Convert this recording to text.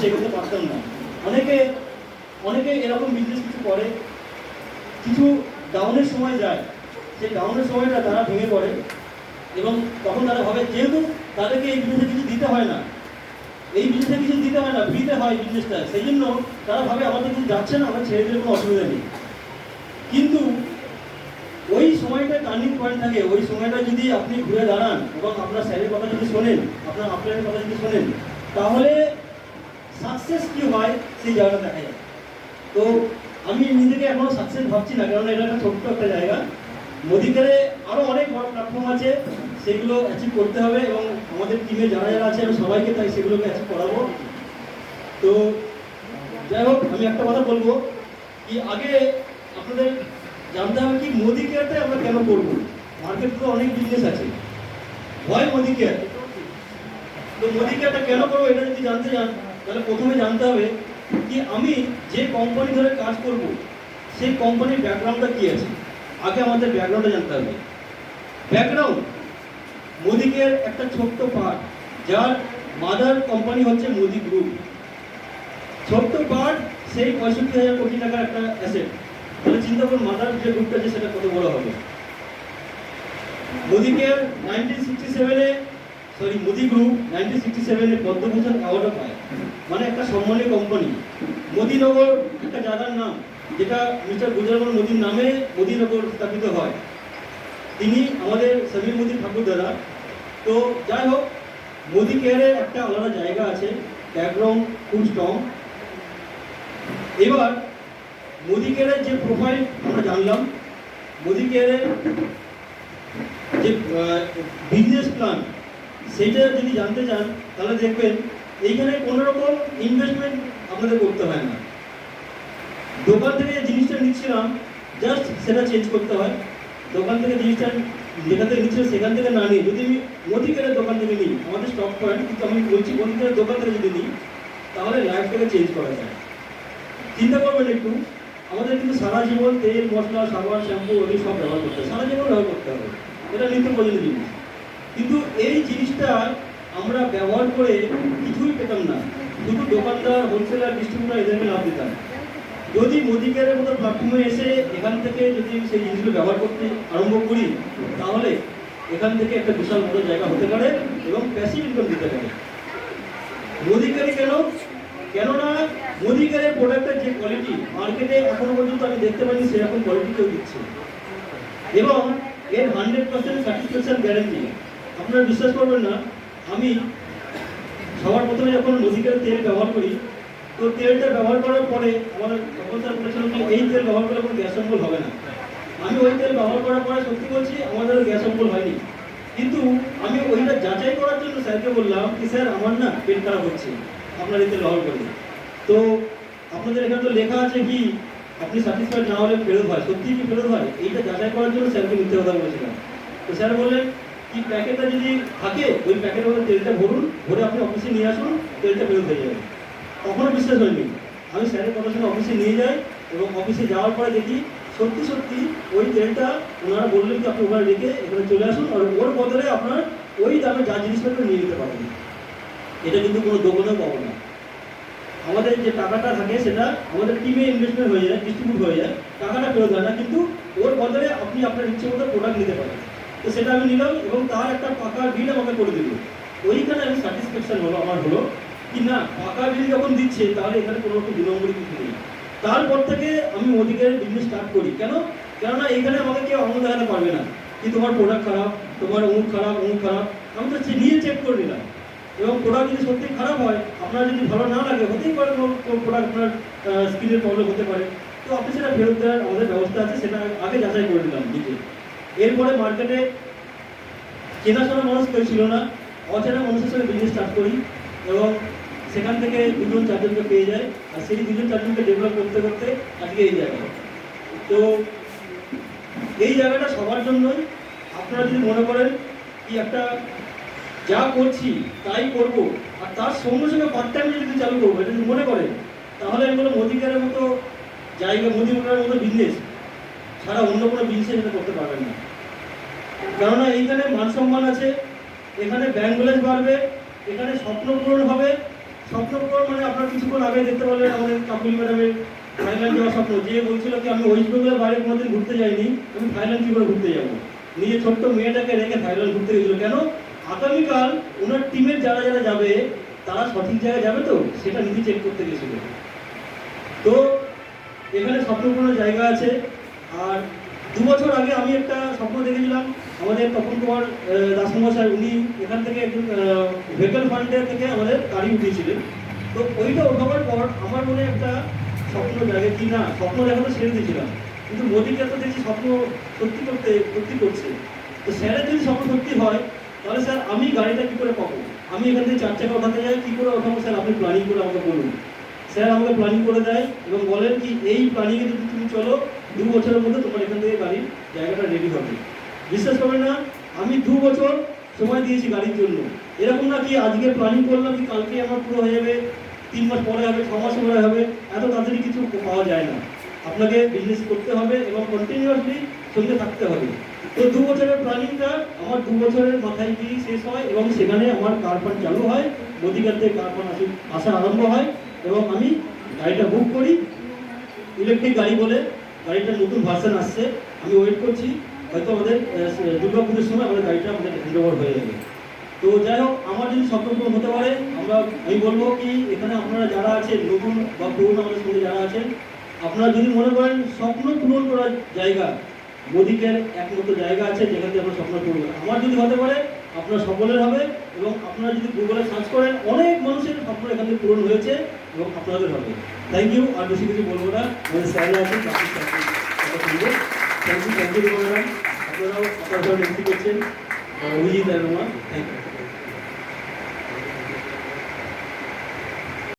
পাশে এগোতে পারতাম না। অনেকে অনেকে এরকম বিজনেস কিছু করে, কিছু ডাউনের সময় যায়, সেই ডাউনের সময়টা তারা ভেঙে পড়ে এবং তখন তারা ভাবে যেহেতু তাদেরকে এই বিজনেসে কিছু দিতে হয় না, এই বিজনেসে কিছু দিতে হয় না, ফ্রিতে হয় বিজনেসটা, সেই জন্য তারা ভাবে আমাদের কিছু যাচ্ছে না, আমরা ছেড়ে দিলে কোনো অসুবিধা নেই। কিন্তু ওই সময়টা টার্নিং পয়েন্ট থাকে, ওই সময়টা যদি আপনি ঘুরে দাঁড়ান এবং আপনার স্যারের কথা যদি শোনেন, আপনার আপলাইনের কথা যদি শোনেন, তাহলে সাকসেস কী হয় সেই জায়গাটা দেখা যায়। তো আমি নিজেকে এখনো সাকসেস ভাবছি না, কারণ এটা একটা ছোট্ট একটা জায়গা। মোদিকেরে আরও অনেক বড় প্ল্যাটফর্ম আছে, সেগুলো অ্যাচিভ করতে হবে এবং আমাদের টিমে যারা যারা আছে আমি সবাইকে তাই সেগুলোকে অ্যাচিভ করাবো। তো যাই হোক, আমি একটা কথা বলবো কি, আগে আপনাদের জানতে হবে কি মোদি কেয়ারটা আমরা কেন করবো। মার্কেটে তো অনেক বিজনেস আছে, হয় মোদি কেয়ার, তো মোদি কেয়ারটা কেন করবো এটা যদি জানতে চান তাহলে প্রথমে জানতে হবে কি আমি যে কোম্পানি ধরে কাজ করব সেই কোম্পানির ব্যাকগ্রাউন্ডটা কী আছে। আগে আমাদের ব্যাকগ্রাউন্ডটা জানতে হবে। ব্যাকগ্রাউন্ড মোদি কেয়ার একটা ছোট্ট পার্ট, যার মাদার কোম্পানি হচ্ছে মোদি গ্রুপ। ছোট্ট পার্ট সেই 65,000 কোটি টাকার একটা অ্যাসেট। তাহলে চিন্তা করুন মাদার যে গ্রুপটা আছে সেটা কত বড় হবে। মোদি কেয়ার 1967-এ মোদি গ্রুপ 1967-এ পদ্মভূষণ অ্যাওয়ার্ডও পায়, মানে একটা সম্মানীয় কোম্পানি। মোদিনগর একটা জায়গার নাম, যেটা মিস্টার গুজরাল মোদির নামে মোদিনগর স্থাপিত হয়। তিনি আমাদের সমীর মোদির ঠাকুর দাদা। তো যাই হোক, মোদি কেয়ারের একটা আলাদা জায়গা আছে, ব্যাকগ্রাউন্ড খুব স্ট্রং। এবার মোদি কেয়ারের যে প্রোফাইল আমরা জানলাম, মোদি কেয়ারের যে বিজনেস প্ল্যান সেইটা যদি জানতে চান তাহলে দেখবেন এইখানে কোনো রকম ইনভেস্টমেন্ট আপনাদের করতে হয় না। দোকান থেকে যে জিনিসটা নিচ্ছিলাম জাস্ট সেটা চেঞ্জ করতে হয়। দোকান থেকে জিনিসটা যেখান থেকে নিচ্ছিলাম সেখান থেকে না নিই, যদি আমি মোদি কেয়ারের দোকান থেকে নিই, আমাদের স্টক পয়েন্ট, কিন্তু আমি বলছি মোদি কেয়ারের দোকান থেকে যদি নিই তাহলে লাইফটাকে চেঞ্জ করা যায়। চিন্তা করবেন একটু, আমাদের কিন্তু সারা জীবন তেল মশলা সাবান শ্যাম্পু ওগুলি সব ব্যবহার করতে হবে, সারা জীবন ব্যবহার করতে হবে, এটা নিত্য প্রয়োজনীয় জিনিস। কিন্তু এই জিনিসটা আমরা ব্যবহার করে কিছুই পেতাম না, শুধু দোকানদার হোলসেলার ডিস্ট্রিবিউটার এদেরকে লাভ দিতাম। যদি মোদি কেয়ারের মতো প্ল্যাটফর্মে এসে এখান থেকে যদি সেই জিনিসগুলো ব্যবহার করতে আরম্ভ করি তাহলে এখান থেকে একটা বিশাল বড় জায়গা হতে পারে এবং প্যাসিভ ইনকাম দিতে পারে। মোদি কেয়ারে কেননা মোদি কেয়ারের প্রোডাক্টের যে কোয়ালিটি মার্কেটে এখনো পর্যন্ত আমি দেখতে পাইনি সেরকম কোয়ালিটি কেউ দিচ্ছে, এবং এর 100% স্যাটিসফ্যাকশন গ্যারেন্টি। আপনারা বিশ্বাস করবেন না, আমি সবার প্রথমে যখন মোদি কেয়ারের তেল ব্যবহার করি, তো তেলটা ব্যবহার করার পরে আমার তখন স্যার বলেছিল যে এই তেল ব্যবহার করলে কোনো গ্যাস অম্বল হবে না। আমি ওই তেল ব্যবহার করার পরে সত্যি বলছি আমাদের গ্যাস অম্বল হয়নি, কিন্তু আমি ওইটা যাচাই করার জন্য স্যারকে বললাম কি স্যার আমার না পেট খারাপ হচ্ছে আপনার এই তেল ব্যবহার করলে। তো আপনাদের এখানে তো লেখা আছে কি আপনি স্যাটিসফাইড না হলে ফেরত হয়, সত্যি কি ফেরত হয়? এইটা যাচাই করার জন্য স্যারকে মিথ্যে কথা বলেছিলাম। তো স্যার বললেন কি প্যাকেটটা যদি থাকে ওই প্যাকেটের মধ্যে তেলটা ভরুন, ভরে আপনি অফিসে নিয়ে আসুন, তেলটা ফেরত হয়ে যাবে। কখনো বিশ্বাস হয়নি, আমি স্যারের কথা শুনে অফিসে নিয়ে যাই এবং অফিসে যাওয়ার পরে দেখি সত্যি সত্যি ওই তেলটা ওনারা বললেন যে আপনি ওখানে রেখে এখানে চলে আসুন আর ওর বদলে আপনার ওই দামে যা জিনিসপত্র নিয়ে নিতে পারবেন। এটা কিন্তু কোনো দোকানেও পাবো না। আমাদের যে টাকাটা থাকে সেটা আমাদের টিমে ইনভেস্টমেন্ট হয়ে যায়, ডিস্ট্রিবিউট হয়ে যায়, টাকাটা ফেরত হয় না, কিন্তু ওর বদলে আপনি আপনার ইচ্ছে মতো প্রোডাক্ট নিতে পারেন। তো সেটা আমি নিলাম এবং তার একটা পাকা বিল আমাকে করে দিল। ওইখানে আমি স্যাটিসফ্যাকশন আমার হলো কি না পাকা বিল যখন দিচ্ছে তাহলে এখানে কোনো রকম 2 নম্বরই কিছু নেই। তারপর থেকে আমি মোদি কেয়ারের বিজনেস স্টার্ট করি। কেননা এখানে আমাকে কেউ আঙুল দেখাতে পারবে না কি তোমার প্রোডাক্ট খারাপ, তোমার অমুক খারাপ অমুক খারাপ। আমি তো নিয়ে চেক করে নিলাম, এবং প্রোডাক্ট যদি সত্যি খারাপ হয়, আপনার যদি ভালো না লাগে, হতেই পারে কোনো প্রোডাক্ট আপনার স্কিনের প্রবলেম হতে পারে, তো আপনি সেটা ফেরত দেওয়ার আমাদের ব্যবস্থা আছে, সেটা আগে যাচাই করে নিলাম নিজে। এরপরে মার্কেটে চেনাশোনা মানুষ কেউ ছিল না, অচেনা মানুষের সঙ্গে বিজনেস স্টার্ট করি এবং সেখান থেকে 2-4জনকে পেয়ে যায়, আর সেই 2-4জনকে ডেভেলপ করতে করতে আজকে এই জায়গায়। তো এই জায়গাটা সবার জন্যই। আপনারা যদি মনে করেন কি একটা যা করছি তাই করব আর তার সঙ্গে সঙ্গে পার্ট টাইম যদি চালু করবো, এটা যদি মনে করেন তাহলে আমি বলবো মোদি কেয়ারের মতো জায়গা, মোদি কেয়ারের মতো বিজনেস ছাড়া অন্য কোনো বিজনেস এটা করতে পারবেন না। কেননা এইখানে মান সম্মান আছে, এখানে ব্যাংক ব্যালেন্স বাড়বে, এখানে স্বপ্ন পূরণ হবে স্বপ্নপূরণ মানে আপনার কিছুক্ষণ আগে দেখতে পেলেন আমাদের কাকুলি ম্যাডামের থাইল্যান্ড যাওয়ার স্বপ্ন, যে বলছিল কি আমি ওয়েস্ট বেঙ্গলের বাইরে কোনোদিন ঘুরতে যাইনি, আমি থাইল্যান্ড কী করে ঘুরতে যাবো, নিজের ছোট্ট মেয়েটাকে রেখে থাইল্যান্ড ঘুরতে গেছিল। কেন? আগামীকাল ওনার টিমের যারা যারা যাবে তারা সঠিক জায়গায় যাবে তো, সেটা নিজে চেক করতে গেছিল। তো এখানে স্বপ্নপূর্ণ জায়গা আছে। আর 2 বছর আগে আমি একটা স্বপ্ন দেখেছিলাম, আমাদের তপন কুমার দাসমশাই উনি এখান থেকে একজন ভেহিকল ফান্ডের থেকে আমাদের গাড়ি উঠিয়েছিলেন। তো ওইটা ওঠাবার পর আমার মনে একটা স্বপ্ন জাগে কি না, স্বপ্ন দেখাতে ছেড়ে দিয়েছিলাম, কিন্তু মোদিকে তো দেখছি স্বপ্ন সত্যি করছে। তো স্যারের যদি স্বপ্ন সত্যি হয় তাহলে স্যার আমি গাড়িটা কী করে পাবো, আমি এখান থেকে 4 চাকা ওঠাতে যাই, কী করে ওঠাবো স্যার, আপনি প্ল্যানিং করে আমাকে বলুন। স্যার আমাকে প্ল্যানিং করে দেয় এবং বলেন কি এই প্ল্যানিংয়ে যদি তুমি চলো 2 বছরের মধ্যে তোমার এখান থেকে গাড়ির জায়গাটা রেডি হবে। বিশ্বাস করবেন না, আমি 2 বছর সময় দিয়েছি গাড়ির জন্য। এরকম না কি আজকে প্ল্যানিং করলাম কি কালকে আমার পুরো হয়ে যাবে, 3 মাস পরে হবে, 6 মাস পরে হবে, এত তাড়াতাড়ি কিছু পাওয়া যায় না। আপনাকে বিজনেস করতে হবে এবং কন্টিনিউয়াসলি সঙ্গে থাকতে হবে। তো 2 বছরের প্ল্যানিংটা আমার 2 বছরের মাথায় গিয়ে শেষ হয় এবং সেখানে আমার কার ফান্ড চালু হয়, মোদিকার থেকে কার ফান্ড আসা আরম্ভ হয় এবং আমি গাড়িটা বুক করি। ইলেকট্রিক গাড়ি বলে গাড়িটার নতুন ভার্সন আসছে, আমি ওয়েট করছি, হয়তো আমাদের দুর্গাপুজোর সময় আমাদের গাড়িটা আমাদের হ্যান্ড ওভার হয়ে যাবে। তো যাই হোক, আমার যদি স্বপ্ন পূরণ হতে পারে, আমি বলবো কি এখানে আপনারা যারা আছেন নতুন বা পুরনো আমাদের সঙ্গে যারা আছেন, আপনারা যদি মনে করেন স্বপ্ন পূরণ করার জায়গা মোদিকের একমাত্র জায়গা আছে যেখান থেকে আপনার স্বপ্ন পূরণ হবে। আমার যদি হতে পারে আপনার সকলের হবে এবং আপনারা যদি গুগলে সার্চ করেন অনেক মানুষের স্বপ্ন এখান থেকে পূরণ হয়েছে এবং আপনাদের হবে। Thank you. আর বেশি কিছু বলবো না, আমাদের স্যাররা আছেন, থ্যাংক ইউ ম্যাডাম, আপনারাও আপনারা এন্ট্রি করছেন, অভিজিৎ আর থ্যাংক ইউ।